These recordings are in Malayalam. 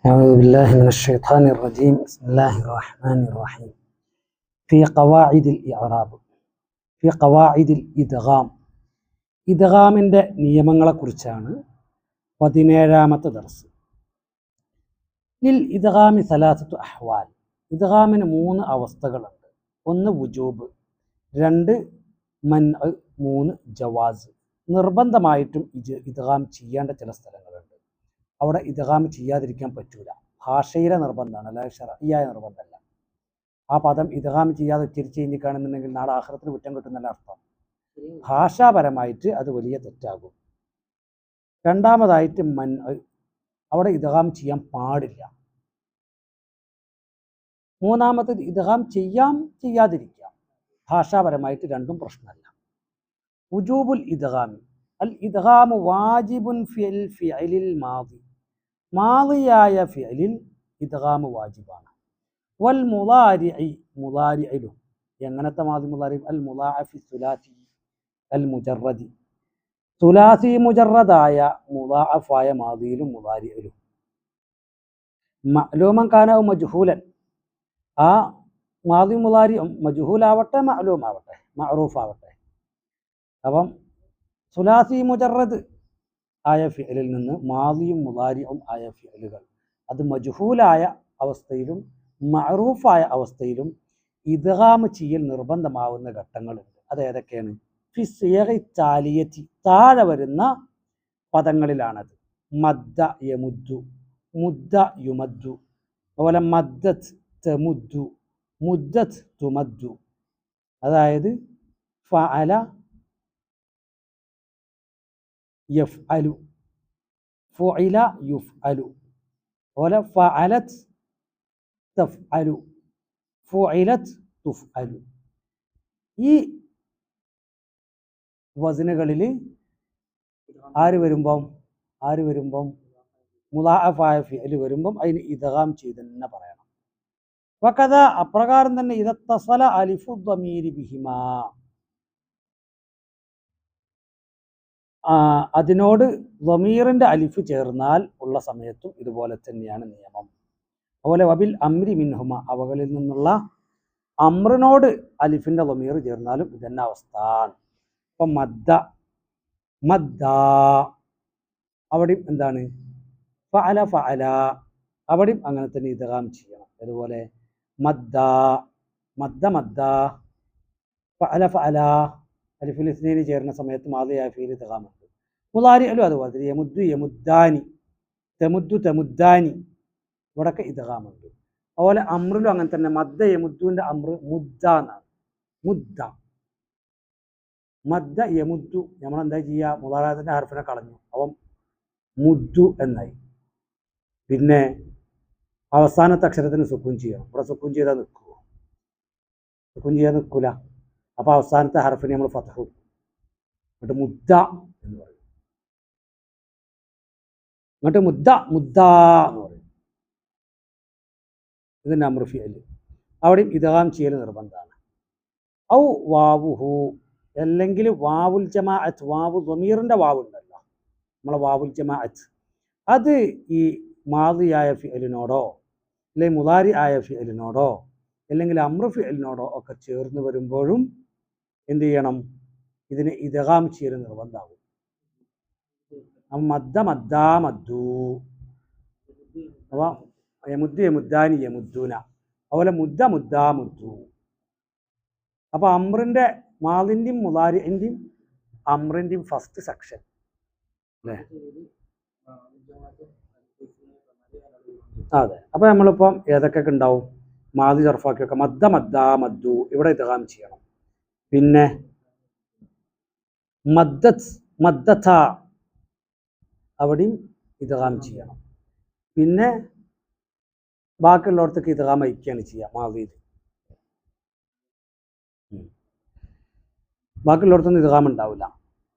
أعوذ بالله من الشيطان الرجيم بسم الله الرحمن الرحيم في قواعد الإعراب في قواعد الإدغام ഇദ്ഗാമിൻ്റെ നിയമങ്ങളെക്കുറിച്ചാണ് 17ാമത്തെ ദർസ്. ലിൽ ഇദ്ഗാമി സലാസത്തു അഹ്വാൽ, ഇദ്ഗാമിന് 3 അവസ്ഥകളുണ്ട്. 1 വുജൂബ്, 2 മൻഅ്, 3 ജവാസ്. നിർബന്ധമായിട്ടും ഇദ്ഗാം ചെയ്യേണ്ട ചില സ്ഥലങ്ങളുണ്ട്. അവിടെ ഇദ്ഗാം ചെയ്യാതിരിക്കാൻ പറ്റൂല. ഭാഷയിലെ നിർബന്ധമാണ്, അല്ലാതെ ശർഈയായ നിർബന്ധമല്ല. ആ പദം ഇദ്ഗാം ചെയ്യാതെ ഉച്ചരിച്ച് കഴിഞ്ഞിട്ടാണെന്നുണ്ടെങ്കിൽ നാളെ ആഖിറത്തിൽ കുറ്റം കിട്ടുന്നല്ല അർത്ഥം. ഭാഷാപരമായിട്ട് അത് വലിയ തെറ്റാകും. രണ്ടാമതായിട്ട് മൻഅ്, അവിടെ ഇദ്ഗാം ചെയ്യാൻ പാടില്ല. മൂന്നാമത്തേത് ഇദ്ഗാം ചെയ്യാം, ചെയ്യാതിരിക്കാം. ഭാഷാപരമായിട്ട് രണ്ടും പ്രശ്നമല്ല. വുജൂബുൽ ഇദ്ഗാമി, അൽ ഇദ്ഗാമു വാജിബുൻ ഫിൽ ഫിഅലിൽ മാദി, മാദിയായ ഫിഅലിൽ ഇദ്ഗാം വാജിബാണ്. വൽ മുളാരിഇ, മുളാരിഇലും എങ്ങനത്തെ മാദി മുളാരി? അൽ മുളാഅഫി സുലാസി അൽ മുജറദി, സുലാസി മുജറദായ മുളാഅഫായ മാദിയിലും മുളാരിഇലും. മഅലൂമൻ കാന ഔ മജ്ഹൂലൻ, ആ മാദി മുളാരി മജ്ഹൂലാവട്ടെ മഅലൂമാവട്ടെ മഅറൂഫാവട്ടെ. അപ്പം സുലാസി മുജറദ് ആയ ഫിഅലിൽ നിന്ന് മാദിയും മുളാരിയും ആയ ഫിഅലുകൾ അത് മജ്ഹൂലായ അവസ്ഥയിലും മഅറൂഫായ അവസ്ഥയിലും ഇദ്ഗാം ചെയ്യൽ നിർബന്ധമാവുന്ന ഘട്ടങ്ങളുണ്ട്. അത് ഏതൊക്കെയാണ്? ഫി സിയഗി താലിയത്തി, താഴെ വരുന്ന പദങ്ങളിലാണത്. മദ്ദ യമുദ്ദു, മുദ്ദ യുമദ്ദു, അതുപോലെ മദ്ദത്ത് തമുദ്ദു, മുദ്ദത്ത് തുമദ്ദു. അതായത് ഫഅല യഫ്അലു, ഫുഇല യുഫ്അലു, അതുപോലെ ഫഅലത് തഫ്അലു, ഫുഇലത് തുഫ്അലു. ഈ വസ്നുകളിൽ ആര് വരുമ്പം മുളാഅഫായ ഫിഅൽ വരുമ്പം അതിന് ഇദ്ഗാം ചെയ്ത് തന്നെ പറയണം. വകദ, അപ്രകാരം തന്നെ ഇദത്തസല അലിഫു ദ്വമീരി ബിഹിമാ, അതിനോട് ദ്വമീറിന്റെ അലിഫ് ചേർന്നാൽ ഉള്ള സമയത്തും ഇതുപോലെ തന്നെയാണ് നിയമം. അതുപോലെ വബിൽ അംരി മിൻഹുമ, അവകളിൽ നിന്നുള്ള അമ്രിനോട് അലിഫിന്റെ ദ്വമീർ ചേർന്നാലും ഇതന്നെ അവസ്ഥ. ഇപ്പം മദ്ദ, മദ്ദാ, അവിടെയും എന്താണ്? ഫഅല ഫഅല, അവിടെയും അങ്ങനെ തന്നെ ഇദ്ഗാം ചെയ്യണം. അതുപോലെ മദ്ദാ, മദ്ദ മദ്ദാ, ഫഅല ഫഅല, അലിഫുൽ ഇസ്നൈനി ചേരുന്ന സമയത്ത് മാദിയായ ഫീൽ ഇദ്ഗാമുണ്ട്. മുളാരിഇലും അതുപോലെ യമുദ്ദു യമുദ്ദാനി, തമുദ്ദു തമുദ്ദാനി, ഇവിടൊക്കെ ഇദ്ഗാമുണ്ട്. അതുപോലെ അമ്രിലും അങ്ങനെ തന്നെ. മദ്ദ യമുദ്ദുവിന്റെ അമ്ര മുദ്ദ എന്നാണ്. മുദ്ദ, മദ്ദ യമുദ്ദു, നമ്മൾ എന്താ ചെയ്യുക? മുളാറാത്തിന്റെ ഹർഫിനെ കളഞ്ഞു, അവൻ മുദ്ദു എന്നായി. പിന്നെ അവസാനത്തെ അക്ഷരത്തിന് സുക്കൂൻ ചെയ്യണം. ഇവിടെ സുക്കൂൻ ചെയ്താൽ നിൽക്കുമോ? സുക്കൂൻ ചെയ്യാൻ നിൽക്കൂല. അപ്പൊ അവസാനത്തെ ഹർഫിനെ നമ്മൾ ഫത്ഹു, എന്നിട്ട് മുദ്ദ എന്ന് പറയും. എന്നിട്ട് മുദ്ദ മുദ്ദ എന്ന് പറയും. ഇതിന്റെ അമ്രു ഫിഅൽ. അവിടെയും ഇദ്ഗാം ചെയ്യൽ നിർബന്ധമാണ്. ഔ വാവുഹു, അല്ലെങ്കിൽ വാവുൽ ജമാഅത്ത്, വാവു ദ്വമീറിന്റെ വാവുണ്ടല്ലോ, നമ്മളെ വാവുൽ ജമാഅത്ത്, അത് ഈ മാദിയായ ഫിഅലിനോടോ അല്ലെങ്കിൽ മുളാരി ആയ ഫിഅലിനോടോ അല്ലെങ്കിൽ അമ്രു ഫിഅലിനോടോ ഒക്കെ ചേർന്ന് വരുമ്പോഴും എന്ത് ചെയ്യണം? ഇതിന് ഇദ്ഗാം ചെയ്യൽ നിർബന്ധമാകും. മദ്ദ മദ്ദാ മദ്ദു, അപ്പൊ യമുദ്ദു യമുദ്ദാനി യമുദ്ദൂന, അതുപോലെ മുദ്ദ മുദ്ദാ മുദ്ദു. അപ്പൊ അമ്രിന്റെ മാദിന്റെയും മുളാരിന്റെയും അമ്രിന്റെയും ഫസ്റ്റ് സെക്ഷൻ അല്ലേ? അതെ. അപ്പൊ നമ്മളിപ്പം ഏതൊക്കെ ഉണ്ടാവും? മാദി സർഫാക്കിയൊക്കെ മദ്ദ മദ്ദാ മദ്ദു, ഇവിടെ ഇദ്ഗാം ചെയ്യണം. പിന്നെ മദ്ദത്ത് മദ്ദത, അവിടെയും ഇദ്ഗാം ചെയ്യണം. പിന്നെ ബാക്കിയുള്ളവർക്ക് ഇദ്ഗാം അയക്കുകയാണ് ചെയ്യുക മാദിയിൽ. ബാക്കിയുള്ളവർക്കൊന്നും ഇദ്ഗാം ഉണ്ടാവില്ല.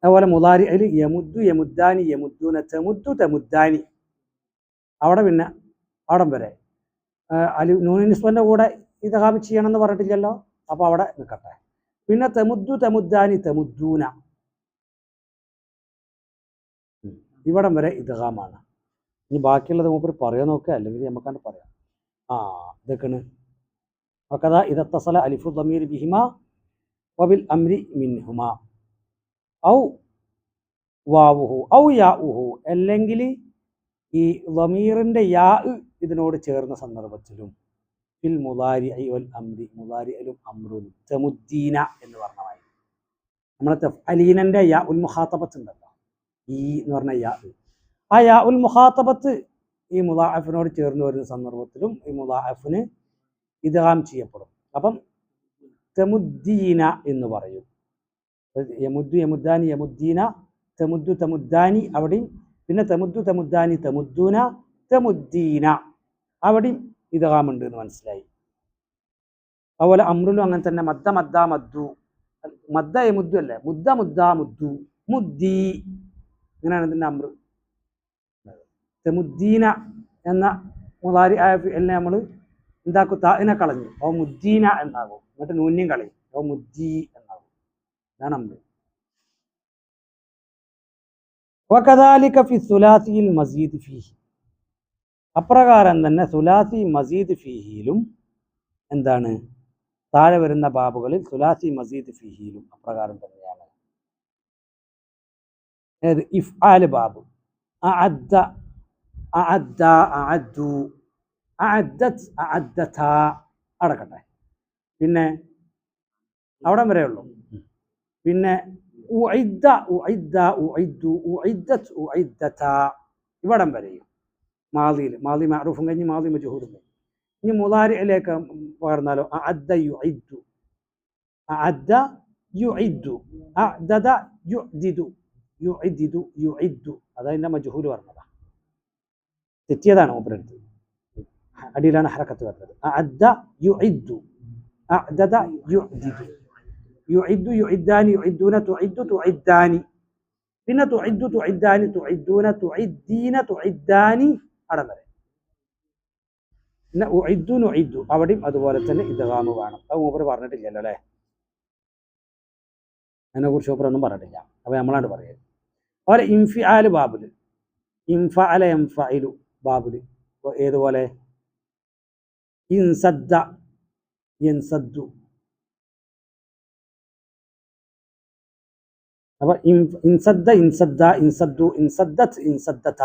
അതുപോലെ മുളാരി അതിൽ യമുദ്ദു യമുദ്ദാനി യമുദ്ദൂന, തമുദ്ദു തമുദ്ദാനി, അവിടെ പിന്നെ അവിടം വരെ നൂൻ നിസ്ബന്റെ കൂടെ ഇദ്ഗാം ചെയ്യണം എന്ന് പറഞ്ഞിട്ടില്ലല്ലോ, അപ്പൊ അവിടെ നിൽക്കട്ടെ. പിന്നെ തമുദ്ദു തമുദ്ദാനി തമുദ്ദൂന, ഇവിടം വരെ ഇദ്ഗാമാണ്. ഇനി ബാക്കിയുള്ളത് മൂപ്പർ പറയാൻ നോക്കുക, അല്ലെങ്കിൽ നമുക്കാണ്ട് പറയാം. ഇതൊക്കെയാണ് വകദാ ഇദ ഇത്തസല അലിഫു ദമീർ ബിഹിമാ വബിൽ അംരി മിൻഹുമാ ഔ വാവുഹു ഔ യാഉഹു, അല്ലെങ്കിൽ ഈ ദമീറിന്റെ യാ ഇതിനോട് ചേർന്ന സന്ദർഭത്തിലും ഫിൽ മുദാരിഇ വൽ അംരി, മുദാരിഇലും അംറുലും തമുദ്ദീന എന്ന് പറഞ്ഞമായി. നമ്മളെ തഫ്അലീനന്റെ യാ ഉൽ മുഖാത്തബത്ത് ഉണ്ടല്ലോ, ഈ എന്ന് പറഞ്ഞ യാ, ആ യാ ഉൽ മുഖാത്തബത്ത് ഈ മുദാഅഫിനോട് ചേർന്ന് വരുന്ന സന്ദർഭത്തിലും ഈ മുദാഅഫിന് ഇദ്ഗാം ചെയ്യപ്പെടും. അപ്പം തമുദ്ദീന എന്ന് പറയും. യമുദ്ദു യമുദ്ദാനി യമുദ്ദീന, തമുദ്ദു തമുദ്ദാനി അവിടെയും, പിന്നെ തമുദ്ദു തമുദ്ദാനി തമുദ്ദൂന തമുദ്ദീന അവിടെയും ഇദ്ഗാം ഉണ്ട് എന്ന് മനസ്സിലായി. അതുപോലെ അമ്രുലും അങ്ങനെ തന്നെ മദ്ദ മദ്ദ മദ്ദു, മദ്ദ യമുദ്ദു അല്ലേ, മുദ്ദ മുദ്ദ മുദ്ദു മുദ്ദി, ഇങ്ങനെയാണ് ഇതിൻ്റെ അമ്രു. തമുദ്ദീന എന്ന മുദാരി ആയ എല്ലാം നമ്മൾ എന്താക്കും, താഇനെ കളഞ്ഞു, ഓ മുദ്ദീന എന്നാകും, എന്നിട്ട് നൂന്യം കളയും, ഓ മുദ്ദി എന്നാകും. ഇതാണ് അമ്രു. വകദാലിക ഫി സുലാസിയിൽ മസീദ് ഫീഹി, അപ്രകാരം തന്നെ സുലാസി മസീദ് ഫീഹിയിലും എന്താണ്, താഴെ വരുന്ന ബാബുകളിൽ സുലാസി മസീദ് ഫീഹിയിലും അപ്രകാരം തന്നെയാണ്. ഏത് ഇഫ്ആല് ബാബ്, അഅദ്ദ അഅദ്ദ അഅദ്ദു അഅദ്ദത് അഅദ്ദത അടക്കട്ടെ, പിന്നെ അവിടം വരെ ഉള്ളൂ. പിന്നെ ഉഇദ്ദ ഉഇദ്ദ ഉഇദ്ദു ഉഇദ്ദത് ഉഇദ്ദത ഇവിടം വരെയും മാദിയിൽ, മാദി മഅറൂഫും കഴിഞ്ഞ് മാദി മജ്ഹൂലും കഴിഞ്ഞ്. ഇനി മുദാരിഇലേക്ക് പകർന്നാലോ, അഅദ്ദ യുഇദ്ദു അഅദ്ദ യുഇദ്ദു അഅദദ യുഅദിദു യുഇദിദു യുഇദ്ദു, അതതിൻ്റെ മജ്ഹൂൽ പറഞ്ഞതാ, തെറ്റിയതാണ് മൂപ്പരെടുത്ത്, അടിയിലാണ് ഹറക്കത്ത് വരുന്നത്. അഅദ്ദ യുഇദ്ദു അഅദദ യുഅദിദു യുഇദ്ദു യുഇദ്ദാനി യുഇദ്ദൂന തുഇദ്ദു തുഇദ്ദാനി, പിന്നെ തുഇദ്ദു തുഇദ്ദാനി തുഇദ്ദൂന തുഇദ്ദീന തുഇദ്ദാനി അടം വരെ. പിന്നെ ഉഇദ്ദു നുഇദ്ദു അവിടെയും അതുപോലെ തന്നെ ഇദ്ഗാം വേണം. അത് മൂപ്പർ പറഞ്ഞിട്ടില്ലല്ലോ അല്ലേ, അതിനെക്കുറിച്ച് മൂപ്പറൊന്നും പറഞ്ഞിട്ടില്ല, അപ്പോൾ നമ്മളാണ്ട് പറയുന്നത്. അതുപോലെ ഇൻഫിആൽ ബാബുല്, ഇൻഫഅല യൻഫഇലു ബാബുല് ഏതുപോലെ, ഇൻസദ്ദ യൻസദ്ദു. അപ്പൊ ഇൻസദ്ദ ഇൻസദ്ദ ഇൻസദ്ദു ഇൻസദ്ദത് ഇൻസദ്ദത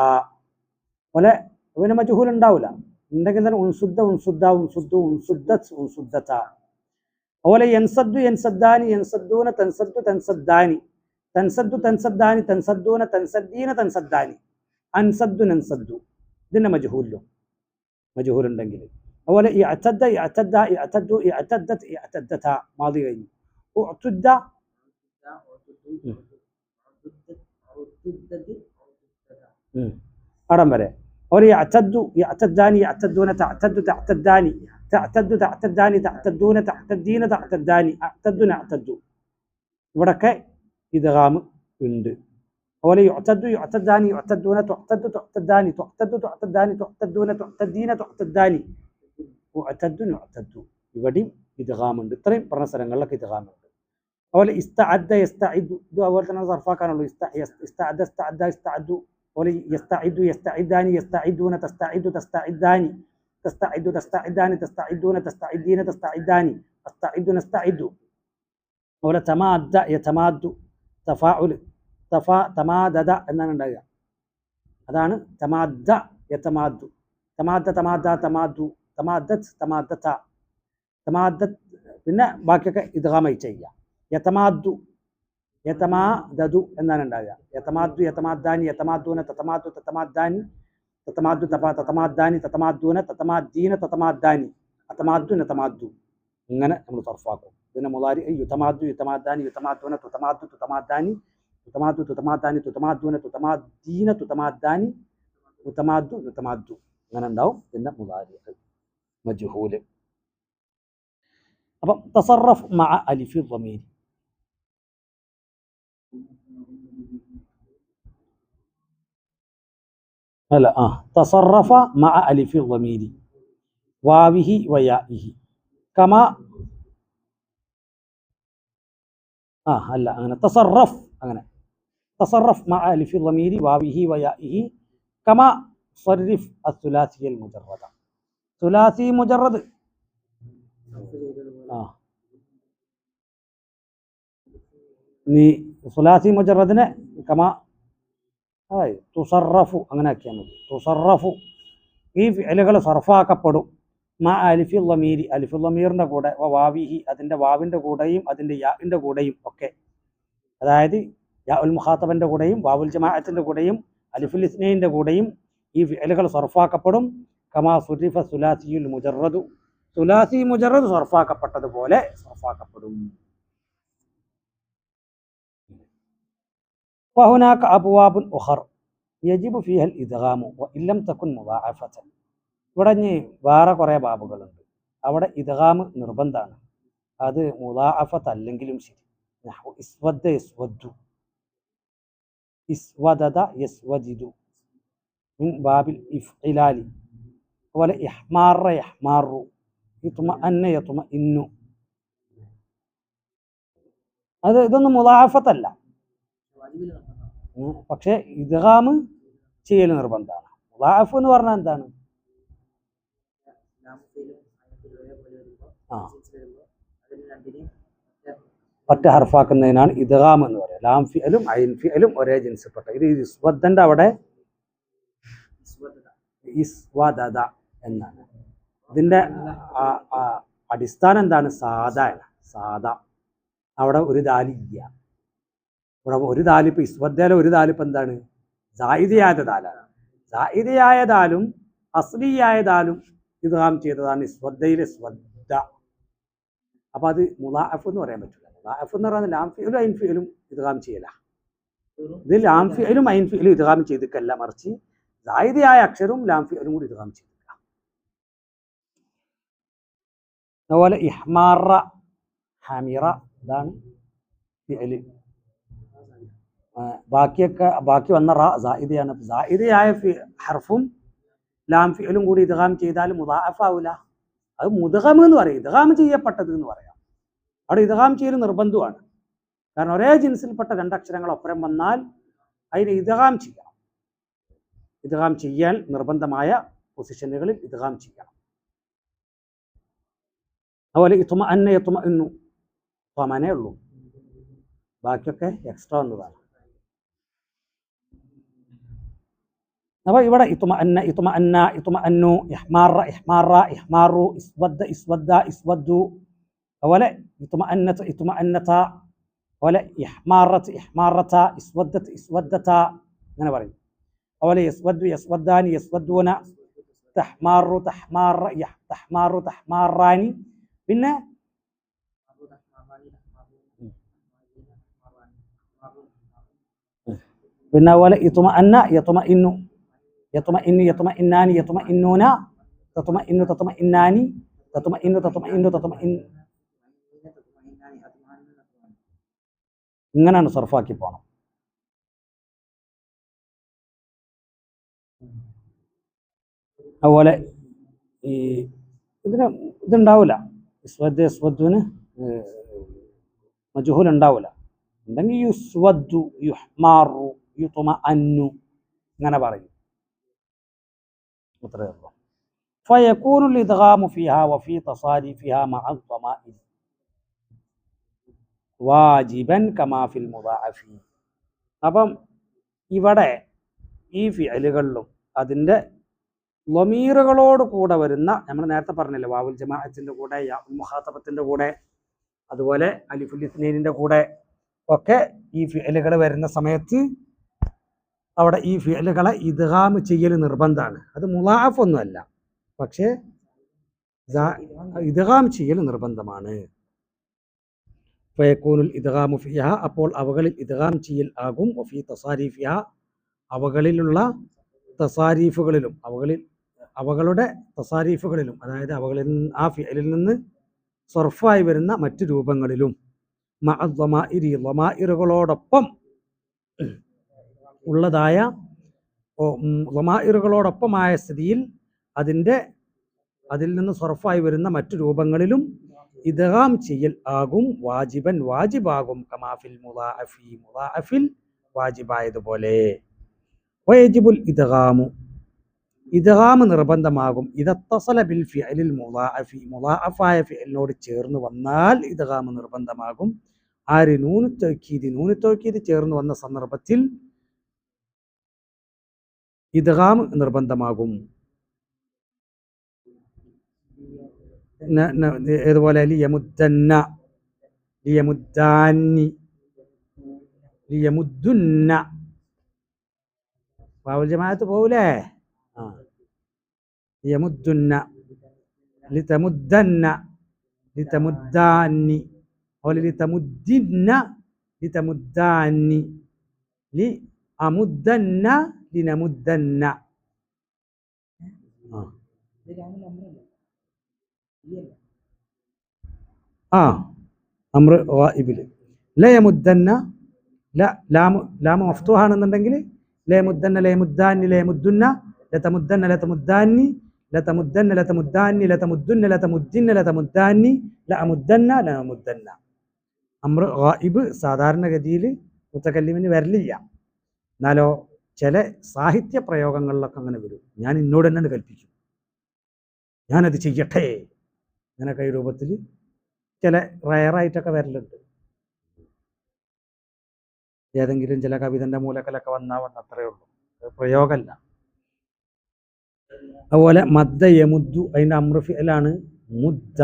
പോലെ പിന്നെ മജ്ഹൂൽ ഉണ്ടാവില്ല, ഉണ്ടെങ്കിൽ തന്നെ ഉൻസുദ്ദ ഉൻസുദ്ദ ഉൻസുദ്ദു ഉൻസുദ്ദത് ഉൻസുദ്ദത. അതുപോലെ യൻസദ്ദു യൻസദ്ദാനി യൻസദ്ദൂന തൻസദ്ദു തൻസദ്ദാനി തൻസദ്ദു തൻസദ്ദാനി തൻസദ്ദൂന തൻസദ്ദീന തൻസദ്ദാനി അൻസദ്ദു നൻസദ്ദു, ഇതിൻ്റെ മജ്ഹൂലും മജ്ഹൂൽ ഉണ്ടെങ്കിൽ. അതുപോലെ ഇഅ്തദ്ദ ഇഅ്തദ്ദ ഇഅ്തദ്ദു ഇഅ്തദ്ദത് ഇഅ്തദ്ദത മാദി കഴിഞ്ഞു. ഉഅ്തുദ്ദ അടം വരെ. അതുപോലെ യഅ്തദ്ദു യഅ്തദ്ദാനി യഅ്തദ്ദൂന തഅ്തദ്ദു തഅ്തദ്ദാനി തഅ്തദ്ദു തഅ്തദ്ദാനി തഅ്തദ്ദൂന തഅ്തദ്ദീന തഅ്തദ്ദാനി അഅ്തദ്ദു നഅ്തദ്ദു, ഇവിടൊക്കെ ഇദ്ഗാം ഉണ്ട്. അതുപോലെ യുഅ്തദ്ദു യുഅ്തദ്ദാനി യുഅ്തദ്ദൂന തുഅ്തദ്ദു തുഅ്തദ്ദാനി തുഅ്തദ്ദു തുഅ്തദ്ദാനി തുഅ്തദ്ദൂന തുഅ്തദ്ദീന തുഅ്തദ്ദാനി ഉഅ്തദ്ദു നുഅ്തദ്ദു, ഇവിടെയും ഇദ്ഗാം ഉണ്ട്. ഇത്രയും പറഞ്ഞ സ്ഥലങ്ങളിലൊക്കെ ഇദ്ഗാം ഉണ്ട്. അതുപോലെ ഇസ്തഅദ്ദ യസ്തഇദു, ഇത് അതുപോലെ തന്നെ സർഫാക്കാനുള്ളൂ. ഇസ്തഅദ്ദ ഇസ്തഅദ്ദ ഇസ്തഅദ്ദു, അതുപോലെ യസ്തഇദു യസ്തഇദ്ദാനി യസ്തഇദൂന തസ്തഇദു തസ്തഇദ്ദാനി തസ്തഇദു തസ്തഇദ്ദാനി തസ്തഇദൂന തസ്തഇദ്ദീന തസ്തഇദ്ദാനി അസ്തഇദു നസ്തഇദു. അതുപോലെ തമാദ്ദ യതമാദ്ദു, തഫാഉൽ തമാദദ എന്നാണ് ഉണ്ടാകുക, അതാണ് തമാദ്ദ യതമാദ്ദു. തമാദ്ദ തമാദ്ദ തമാദ്ദു തമാദ്ദത് തമാദ്ദത തമാദ്ദത്, പിന്നെ ബാക്കിയൊക്കെ ഇദ്ഗാമായി ചെയ്യുക. യതമാദ്ദു യതമാദദു എന്നാണ് ഉണ്ടാകുക. യതമാദ്ദു യതമാദ്ദാനി യതമാദ്ദൂന തതമാദ്ദു തതമാദ്ദാനി തതമാദ്ദു തതമാദ്ദാനി തതമാദ്ദൂന തതമാദ്ദീന തതമാദ്ദാനി അതമാദ്ദു നതമാദ്ദു, ഇങ്ങനെ നമ്മൾ സർഫാക്കും. ഇതിനെ മുളാരി യുതമാദ്ദു യുതമാദ്ദാനി യുതമാദ്ദൂന തുതമാദ്ദു തുതമാദ്ദാനി തുതമാദ്ദു തുതമാദ്ദാനി തുതമാദ്ദൂന തുതമാദ്ദീന തുതമാദ്ദാനി തുതമാദ്ദു തുതമാദ്ദു, അങ്ങനെ ഉണ്ടാവും. പിന്നെ മുളാരി മജ്ഹൂൽ. അപ്പം തസറഫ് മഅ അലിഫി ളമീർ, അല്ല തസറഫ മഅ അലിഫി ളമീരി വാവിഹി വയാഇഹി കമാ, അല്ല അങ്ങനെ തസറഫ്, അങ്ങനെ തസറഫ് മഅ അലിഫി ളമീരി വാവിഹി വയാഇഹി കമാ صرف الثلاثي المجرد ثلاثي مجرد നീ സുലാസി മുജറദിനെ കമാ തുസറഫു അങ്ങനെ ആക്കിയാൽ മതി. തുസറഫു ഈ ഫിഅലുകൾ സർഫാക്കപ്പെടും മാ അലിഫിൽ ലമീരി അലിഫുൽ ലമീറിൻ്റെ കൂടെ വാവിഹി അതിൻ്റെ വാവിൻ്റെ കൂടെയും അതിൻ്റെ യാഇൻ്റെ കൂടെയും ഒക്കെ, അതായത് യാ ഉൽ മുഖാത്തബൻ്റെ കൂടെയും വാവുൽ ജമാഅത്തിൻ്റെ കൂടെയും അലിഫുൽ ഇസ്നൈൻ്റെ കൂടെയും ഈ ഫിഅലുകൾ സർഫാക്കപ്പെടും. കമാ സുരിഫ സുലാസിയുൽ മുജറദു സുലാസി മുജറദ് സർഫാക്കപ്പെട്ടതുപോലെ സർഫാക്കപ്പെടും. وهناك أبواب أخرى يجب فيها الإدغام وإن لم تكن مضاعفة. ഇവിടെ വേറെ കുറേ ബാബുകളുണ്ട്, അവിടെ ഇദ്ഗാം നിർബന്ധമാണ്, അത് മുദാഅഫത്ത് അല്ലെങ്കിലും ശരി. ഇസ്വദ്ദ യസ്വദ്ദു, ഇസ്വദദ യസ്വദിദു മിൻ ബാബിൽ ഇഫ്ഇലാലി. അതുപോലെ ഇഹ്മാറ യഹ്മാറു, യത്മഅന്ന യത്മഇന്നു, ഇതൊന്നും മുദാഅഫത്തല്ല, പക്ഷെ ഇദ്ഗാം ചെയ്യൽ നിർബന്ധമാണ്. മുദാഅഫ് എന്ന് പറഞ്ഞാൽ എന്താണ്? ഒറ്റ ഹർഫാക്കുന്നതിനാണ് ഇദ്ഗാം എന്ന് പറയുക. ലാം ഫിഅലും ഐൻ ഫിഅലും ഒരേ ജിൻസിൽപ്പെട്ട. ഇത് ഇസ്വദ്ദന്റെ അവിടെ ഇസ്വദദ എന്നാണ്. ഇതിന്റെ അടിസ്ഥാനം എന്താണ്? സാദയാണ്. സാദ അവിടെ ഒരു ദാലില്ല. ഇവിടെ ഒരു ദാലിപ്പ് ഇസ്വദ്ദയിലെ ഒരു ദാലിപ്പ് എന്താണ്? സായിദിയായ ദാലാണ്. സായിദിയായ ദാലും അസ്ലിയായ ദാലും ഇദ്ഗാം ചെയ്തതാണ് ഇസ്വദ്ദയിലെ സ്വദ്ദ. അപ്പൊ അത് മുദാഅഫ് എന്ന് പറയാൻ പറ്റില്ല. മുദാഅഫ് എന്ന് പറയുന്നത് ലാം ഫിഅലും ഐൻ ഫിഅലും ഇദ്ഗാം ചെയ്യല. ഇത് ലാം ഫിഅലും ഐൻ ഫിഅലും ഇദ്ഗാം ചെയ്തിട്ടല്ല, മറിച്ച് സായിദിയായ അക്ഷരവും ലാം ഫിഅലും കൂടി ഇദ്ഗാം ചെയ്തില്ല. അതുപോലെ ഇഹ്മാറ ഹമിറ, ഇതാണ് ഫിഅല്. ബാക്കി വന്ന റ സായിദയാണ്. സായിദയായ ഹർഫും ലാം ഫിഅലും കൂടി ഇദ്ഗാം ചെയ്താൽ മുദാഅഫ് ആവില്ല, അത് മുദ്ഗം എന്ന് പറയും, ഇദ്ഗാം ചെയ്യപ്പെട്ടത് എന്ന് പറയാം. അവിടെ ഇദ്ഗാം ചെയ്യൽ നിർബന്ധമാണ്, കാരണം ഒരേ ജിൻസിൽപ്പെട്ട രണ്ടക്ഷരങ്ങൾ ഒപ്പരം വന്നാൽ അതിന് ഇദ്ഗാം ചെയ്യണം. ഇദ്ഗാം ചെയ്യാൻ നിർബന്ധമായ പൊസിഷനുകളിൽ ഇദ്ഗാം ചെയ്യണം. അതുപോലെ ഇത്മഅന്ന യത്മഇന്നു, ത്വമനേ ഉള്ളൂ, ബാക്കിയൊക്കെ എക്സ്ട്രാ വന്നതാണ്. അപ്പോൾ ഇവിടെ ഇത്മഅന്ന ഇത്മഅന്ന ഇത്മഅന്നു, ഇഹ്മാറ ഇഹ്മാറ ഇഹ്മാറു, ഇസ്വദ്ദ ഇസ്വദ്ദ ഇസ്വദ്ദു, അതുപോലെ ഇത്മഅന്നത ഇത്മഅന്നത, അതുപോലെ ഇഹ്മാറത ഇഹ്മാറത, ഇസ്വദ്ദത ഇസ്വദ്ദത, അങ്ങനെ പറയും. അതുപോലെ യസ്വദ്ദു യസ്വദ്ദാനി യസ്വദ്ദൂന, തഹ്മാറു തഹ്മാറ തഹ്മാറു തഹ്മാറാനി, പിന്നെ അതുപോലെ ഇത്മഅന്ന യത്മഇന്നു, യത്മഇന്നു യത്മഇന്നാനി യത്മഇന്നൂന, തത്മഇന്നു തത്മഇന്നാനി, തത്മഇന്നു തത്മഇന്നു തത്മഇൻ, ഇങ്ങനെയാണ് സർഫാക്കി പോകണം. അതുപോലെ ഈ ഇതിന് ഇതുണ്ടാവില്ല, ഇസ്വദ് ഇസ്വദ്വിന് മജ്ഹൂൽ ഉണ്ടാവില്ല. ഉണ്ടെങ്കിൽ യുസ്വദ്ദു യുഹ്മാറു യുത്മഅന്നു ഇങ്ങനെ പറയും. അത്രയേ ഉള്ളൂ. ഫയകൂനു ഇദ്ഗാമു ഫിഹാ വഫീ തസാരിഫിഹാ മഅ الضمائر വാജിബൻ കമാ ഫിൽ മുദാഅഫി. അപ്പം ഇവിടെ ഈ ഫിഅലുകളിലും അതിൻ്റെ ലമീറുകളോട് കൂടെ വരുന്ന, നമ്മൾ നേരത്തെ പറഞ്ഞില്ലേ, വാവുൽ ജമാഅത്തിന്റെ കൂടെ, യാ ഉൽ മുഖാത്തബത്തിന്റെ കൂടെ, അതുപോലെ അലിഫുൽ ഇസ്നൈനിന്റെ കൂടെ ഒക്കെ ഈ ഫിഅലുകൾ വരുന്ന സമയത്ത് അവിടെ ഈ ഫിഅലുകളെ ഇദ്ഗാം ചെയ്യൽ നിർബന്ധമാണ്. അത് മുളാഅഫ് ഒന്നുമല്ല, പക്ഷേ ഇദ്ഗാം ചെയ്യൽ നിർബന്ധമാണ്. ഫയകൂനുൽ ഇദ്ഗാമു ഫിഹ, അപ്പോൾ അവകളിൽ ഇദ്ഗാം ചെയ്യൽ ആകും. വഫീ തസാരീഫിഹ, അവകളിലുള്ള തസാരീഫുകളിലും, അവകളുടെ തസാരീഫുകളിലും, അതായത് അവകളിൽ ആ ഫിഅലിൽ നിന്ന് സർഫായി വരുന്ന മറ്റു രൂപങ്ങളിലും, മഅ ളമാഇരി, ളമാഇറുകളോടൊപ്പം ഉള്ളതായ, ളമാഇറുകളോടൊപ്പമായ സ്ഥിതിയിൽ അതിൽ നിന്ന് സർഫായി വരുന്ന മറ്റു രൂപങ്ങളിലും ഇദ്ഗാം ചെയ്യൽ ആകും. വാജിബൻ, വാജിബാകും. കമാഫിൽ മുദാഅഫി, മുദാഅഫിൽ വാജിബായതുപോലെ. വയജിബുൽ ഇദ്ഗാമു, ഇദ്ഗാം നിർബന്ധമാകും ഇദത്തസല ബിൽ ഫിഅലിൽ മുളാഅഫി മുളാഅഫായ ഫിഅലിനോട് ചേർന്ന് വന്നാൽ ഇദ്ഗാം നിർബന്ധമാകും. ആര്? നൂനു തൗക്കീദ് ചേർന്ന് വന്ന സന്ദർഭത്തിൽ ഇദ്ഗാം നിർബന്ധമാകും. ഏതുപോലെ ലിയമുദ്ദന്ന, ലിയമുദ്ദാന്നി, ലിയമുദ്ദുന്ന. വാവുൽ ജമാഅത്ത് പോകൂലേ? ലിയമുദ്ദുന്ന, ലിതമുദ്ദന്ന, ലിതമുദ്ദാന്നി, അതുപോലെ ലിതമുദ്ദിന്ന, ലിതമുദ്ദാന്നി, ലിഅമുദ്ദന്ന, ലിനമുദ്ദന്ന. അംറ് ഗായിബില് ലയമുദ്ദന്ന, ലാമ് മഫ്തൂഹാണെന്നുണ്ടെങ്കിൽ ലയമുദ്ദന്ന, ലയമുദ്ദാന്നി, ലയമുദ്ദുന്ന, ലതമുദ്ദന്ന, ലതമുദ്ദാന്നി, ലതമുദ്ദന്ന, ലതമുദ്ദാന്നി, ലതമുദ്ദുന്ന, ലതമുദ്ദിന്ന, ലതമുദ്ദാന്നി, ലഅമുദ്ദന്ന, ലനമുദ്ദന്ന. അംറ് ഗായിബ് സാധാരണഗതിയിൽ മുത്തകല്ലിമിന് വരലില്ല. എന്നാലോ ചില സാഹിത്യ പ്രയോഗങ്ങളിലൊക്കെ അങ്ങനെ വരും. ഞാൻ എന്നോട് തന്നെ കൽപ്പിക്കും, ഞാനത് ചെയ്യട്ടെ, അങ്ങനെയൊക്കെ ഈ രൂപത്തിൽ ചില റയറായിട്ടൊക്കെ വരലുണ്ട്. ഏതെങ്കിലും ചില കവിതന്റെ മൂലക്കലൊക്കെ വന്നാൽ അത്രയേ ഉള്ളൂ, പ്രയോഗമല്ല. അതുപോലെ മദ്ദ യമുദ്ദു, അതിൻ്റെ അംറ് ഫിഅലാണ് മുദ്ദ.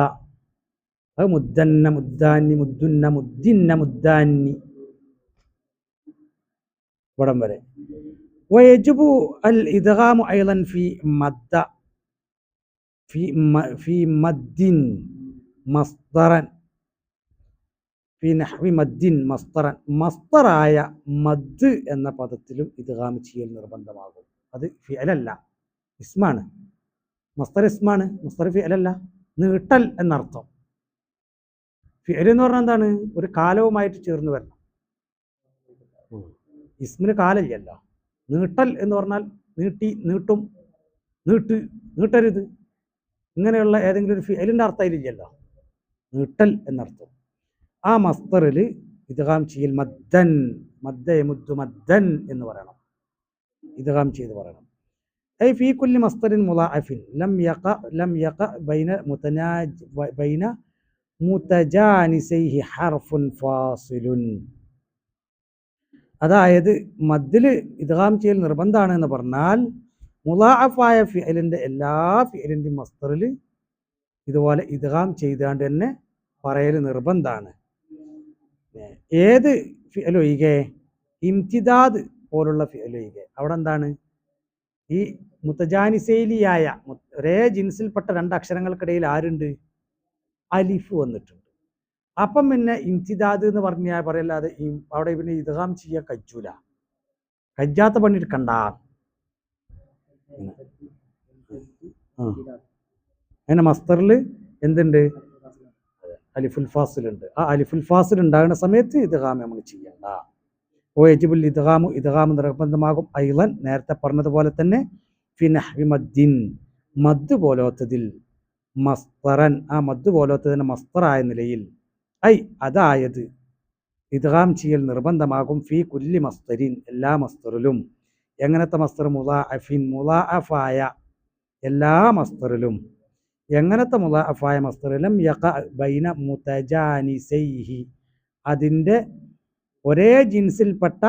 അത് മുദ്ദന്ന, മുദ്ദാന്നി, മുദ്ദുന്ന, മുദ്ദിന്ന, മുദ്ദാന്നി, ഇവിടം വരെ. വയജിബു അൽ ഇദ്ഗാമു അയ്ളൻ ഫി മദ്ദ, ഫി മദ്ദിൻ മസ്ദറൻ, ഫി നഹ്വി മദ്ദിൻ മസ്ദറൻ. മസ്ദറായ മദ് എന്ന പദത്തിലും ഇദ്ഗാം ചെയ്യൽ നിർബന്ധമാകും. അത് ഫിഅലല്ല, ഇസ്മാണ്. മസ്ദർ ഇസ്മാണ്, മസ്ദർ ഫിഅലല്ല. നീട്ടൽ എന്നർത്ഥം. ഫിഅൽ എന്ന് പറഞ്ഞാൽ എന്താണ്? ഒരു കാലവുമായിട്ട് ചേർന്ന് വരണം. ഇസ്മിന് കാലമില്ലല്ലോ. നീട്ടൽ എന്ന് പറഞ്ഞാൽ നീട്ടി, നീട്ടും, നീട്ടരുത്, ഇങ്ങനെയുള്ള ഏതെങ്കിലും ഒരു ഫിഅലിൻ്റെ അർത്ഥം അതിലില്ലല്ലോ. നീട്ടൽ എന്നർത്ഥം. ആ മസ്ദറിൽ ഇദ്ഗാം ചെയ്യൽ മദ്ദൻ, മദ്ദ യമുദ്ദു മദ്ദൻ എന്ന് പറയണം, ഇദ്ഗാം ചെയ്ത് പറയണം. ഐ ഫീ കുല്ലി മസ്ദറിൻ മുളാഅഫിൻ ലം യഖ ബൈന മുതജാനിസൈഹി ഹർഫുൻ ഫാസിലുൻ. അതായത് മദ്ദിൽ ഇദ്ഗാം ചെയ്യൽ നിർബന്ധമാണ് എന്ന് പറഞ്ഞാൽ മുളാഅഫായ ഫിഅലിൻ്റെ എല്ലാ ഫിഅലിൻ്റെയും മസ്ദറിൽ ഇതുപോലെ ഇദ്ഗാം ചെയ്താണ്ട് തന്നെ പറയൽ നിർബന്ധമാണ്. ഏത് ഫിഅലൊഴികെ? ഇംതിദാദ് പോലുള്ള ഫിഅലൊഴികെ. അവിടെ എന്താണ്? ഈ മുതജാനിസൈലിയായ ഒരേ ജിൻസിൽപ്പെട്ട രണ്ട് അക്ഷരങ്ങൾക്കിടയിൽ ആരുണ്ട്? അലിഫ് വന്നിട്ടുണ്ട്. അപ്പം പിന്നെ ഇംതിദാദ് എന്ന് പറഞ്ഞാൽ പറയല്ലാതെ അവിടെ പിന്നെ ഇദ്ഗാം ചെയ്യാൻ കഴിയൂല, കഴിയാത്ത പണിയിട്ട് കണ്ട. അങ്ങനെ മസ്ദറിൽ എന്തുണ്ട്? അലിഫുൽ ഫാസിൽ ഉണ്ട്. ആ അലിഫുൽ ഫാസിൽ ഉണ്ടാകുന്ന സമയത്ത് ഇദ്ഗാം നമ്മൾ ചെയ്യണ്ട. വയജിബുൽ ഇദ്ഗാമു, ഇദ്ഗാം നിർബന്ധമാകും. അയ്ളൻ, നേരത്തെ പറഞ്ഞതുപോലെ തന്നെ, ഫി നഹ്വി മദ്ദിൻ, മദ് പോലോത്തതിൽ, മസ്ദറൻ, ആ മദ് പോലോത്തതിന് മസ്ദറായ നിലയിൽ, ഐ അതായത് ഇദ്ഗാം ചെയ്യൽ നിർബന്ധമാകും. ഫി കുല്ലി മസ്ദരിൻ, എല്ലാ മസ്ദറിലും. എങ്ങനത്തെ മസ്ദർ? മുളാഅഫിൻ, മുളാഅഫായ എല്ലാ മസ്ദറിലും. എങ്ങനത്തെ മുളാഅഫായ മസ്ദർ? ലം യഖ ബൈന മുതജാനിസൈഹി, അതിൻ്റെ ഒരേ ജിൻസിൽപ്പെട്ട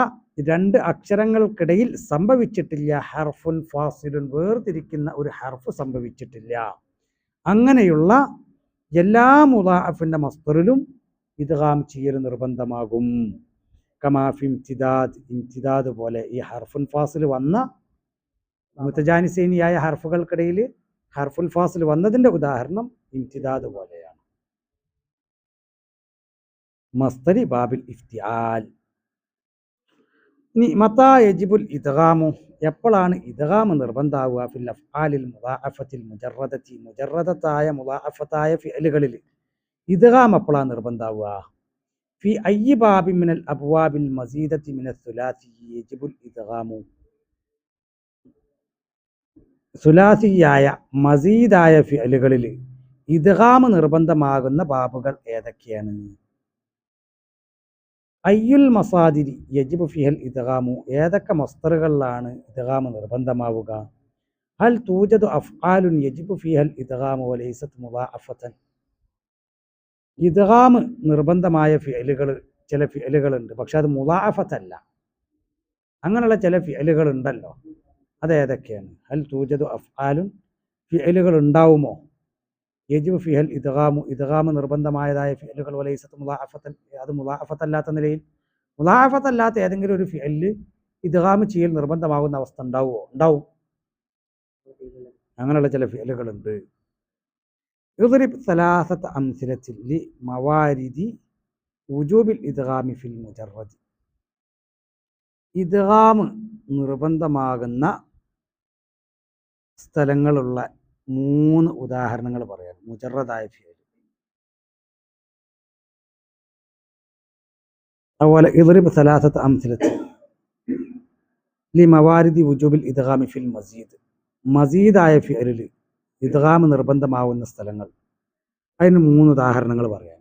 രണ്ട് അക്ഷരങ്ങൾക്കിടയിൽ സംഭവിച്ചിട്ടില്ല. ഹർഫുൻ ഫാസിലുൻ, വേർതിരിക്കുന്ന ഒരു ഹർഫ് സംഭവിച്ചിട്ടില്ല. അങ്ങനെയുള്ള എല്ലാ മുളാഅഫിൻ്റെ മസ്ദറിലും ഇദ്ഗാം ചെയ്യൽ നിർബന്ധമാകും. കമാഫി ഇംതിദാദ്, ഇംതിദാദ് പോലെ ഈ ഹർഫുൻ ഫാസിൽ വന്ന മുതജാനിസൈനിയായ ഹർഫുകൾക്കിടയിൽ ഹർഫുൽ ഫാസിൽ വന്നതിൻ്റെ ഉദാഹരണം ഇംതിദാദ് പോലെയാണ്. മസ്ദരി ബാബിൽ ഇഫ്തിആൽ. ഇനി മതാ യജിബുൽ ഇദ്ഗാമു, എപ്പോഴാണ് ഇദ്ഗാം നിർബന്ധമാവുക? ഫിൽ അഫ്ആലിൽ മുളാഅഫത്തിൽ മുജറദത്തി, മുജറദത്തായ മുളാഅഫത്തായ ഫിഅലുകളിൽ ഇദ്ഗാം എപ്പോഴാണ് നിർബന്ധമാവുക? ഫി അയ്യി ബാബിൻ മിനൽ അബ്വാബിൽ മസീദത്തി മിനൽ സുലാസി യജിബുൽ ഇദ്ഗാമു. സുലാസിയായ മസീദായ ഫിഅലുകളിൽ ഇദ്ഗാം നിർബന്ധമാകുന്ന ബാബുകൾ ഏതൊക്കെയാണ്? അയ്യുൽ മസാദിരി യജിബു ഫിഹൽ ഇദ്ഗാമു, ഏതൊക്കെ മസ്ദറുകളിലാണ് ഇദ്ഗാം നിർബന്ധമാവുക? ഹൽ തൂജദു അഫ്ആലുൻ യജിബു ഫീഹൽ ഇദ്ഗാമു വലൈസത് മുളാഅഫതൻ. ഇദ്ഗാം നിർബന്ധമായ ഫിഅലുകൾ ചില ഫിഅലുകളുണ്ട്, പക്ഷെ അത് മുളാഅഫത്തല്ല. അങ്ങനെയുള്ള ചില ഫിഅലുകൾ ഉണ്ടല്ലോ, അത് ഏതൊക്കെയാണ്? ഹൽ തൂജദു അഫ്ആലുൻ, ഫിഅലുകൾ ഉണ്ടാവുമോ? യജിബു ഫിഹൽ ഇദ്ഗാമു, ഇദ്ഗാം നിർബന്ധമായതായ ഫിഅലുകൾ വലൈസത് മുളാഅഫത്തൻ, അത് മുളാഅഫത്തല്ലാത്ത നിലയിൽ. മുളാഅഫത്തല്ലാത്ത ഏതെങ്കിലും ഒരു ഫിഅലിൽ ഇദ്ഗാം ചെയ്യൽ നിർബന്ധമാകുന്ന അവസ്ഥ ഉണ്ടാവുമോ? ഉണ്ടാവും. അങ്ങനെയുള്ള ചില ഫിഅലുകളുണ്ട്. ഇദ്രിബ് സലാസത അംസിലത്തിൽ ലി മവാരിദി വുജൂബിൽ ഇദ്ഗാമി ഫിൽ മുജറദ്. ഇദ്ഗാം നിർബന്ധമാകുന്ന സ്ഥലങ്ങളുള്ള 3 ഉദാഹരണങ്ങൾ പറയാം. മുജറദായ ഫിഅൽ. അതുപോലെ ഇദ്രിബ് സലാസത അംസിലത്തിൽ ലി മവാരിദി വുജൂബിൽ ഇദ്ഗാമി ഫിൽ മസീദ്. മസീദായ ഫിഅലിൽ ഇദ്ഗാം നിർബന്ധമാവുന്ന സ്ഥലങ്ങൾ, അതിന് 3 ഉദാഹരണങ്ങൾ പറയാം.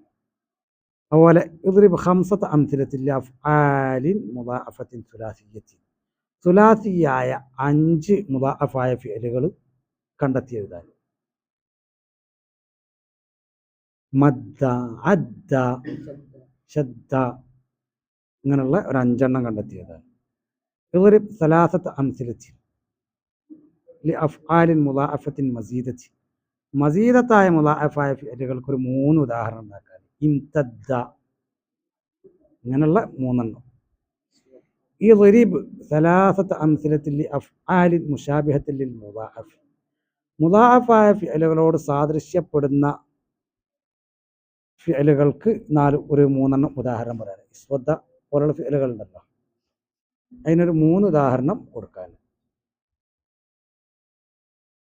അതുപോലെ ഇദ്രിബ് ഖംസത അംസിലത്തിൽ ലി അഫ്ആലിൻ മുളാഅഫത്തിൻ സുലാസിയ്യത്തിൻ. സുലാസിയായ 5 മുളാഅഫായ ഫിഅലുകൾ കണ്ടെത്തി എഴുതാൻ. മദ്ദ, അദ്ദ, ശദ്ദ, ഇങ്ങനെയുള്ള ഒരു 5 എണ്ണം കണ്ടെത്തി എഴുതാൻ. ഇദ്രിബ് സലാസത അംസിലത്തിൽ ലി അഫ്ആലിൻ മുളാഅഫത്തിൻ മസീദത്തിൻ. മസീദത്തായ മുളാഅഫായ ഫിഅലുകൾക്ക് ഒരു 3 ഉദാഹരണം ഉണ്ടാക്കാൻ. ഇംതദ്ദ, ഇങ്ങനെയുള്ള 3 എണ്ണം. ഇദ്രിബ് സലാസത അംസിലത്തിൽ ലി അഫ്ആലിൻ മുശാബിഹത്തിൻ ലിൽ മുളാഅഫ്. മുളാഅഫായ ഫിഅലുകളോട് സാദൃശ്യപ്പെടുന്ന ഫിഅലുകൾക്ക് 3 എണ്ണം ഉദാഹരണം പറയാൻ. ഇസ്വദ്ദ പോലുള്ള ഫിഅലുകൾ ഉണ്ടല്ലോ, അതിനൊരു 3 ഉദാഹരണം കൊടുക്കാൻ.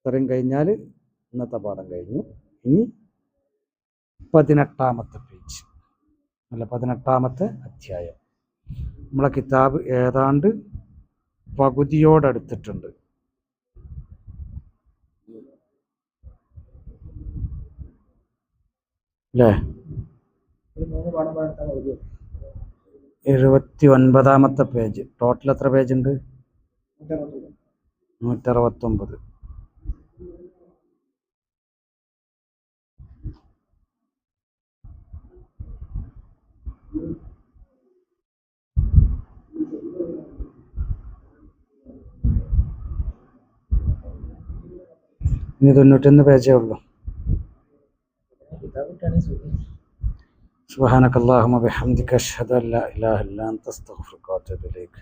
ഇത്രയും കഴിഞ്ഞാൽ ഇന്നത്തെ പാഠം കഴിഞ്ഞു. ഇനി 18ാമത്തെ പേജ്, അല്ല 18ാമത്തെ അധ്യായം. നമ്മളെ കിതാബ് ഏതാണ്ട് പകുതിയോടടുത്തിട്ടുണ്ട്. അല്ലേ? 79ാമത്തെ പേജ്. ടോട്ടൽ എത്ര പേജ് ഉണ്ട്? 169. ഇനി 91 പേജേ ഉള്ളൂ. സുബ്ഹാനകല്ലാഹുമ്മ ബിഹംദിക അഷ്ഹദു അൻ ലാ ഇലാഹ ഇല്ല അൻത അസ്തഗ്ഫിറുക വ അത്തൂബു ഇലൈക്.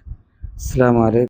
അസ്സലാമു അലൈക്കും.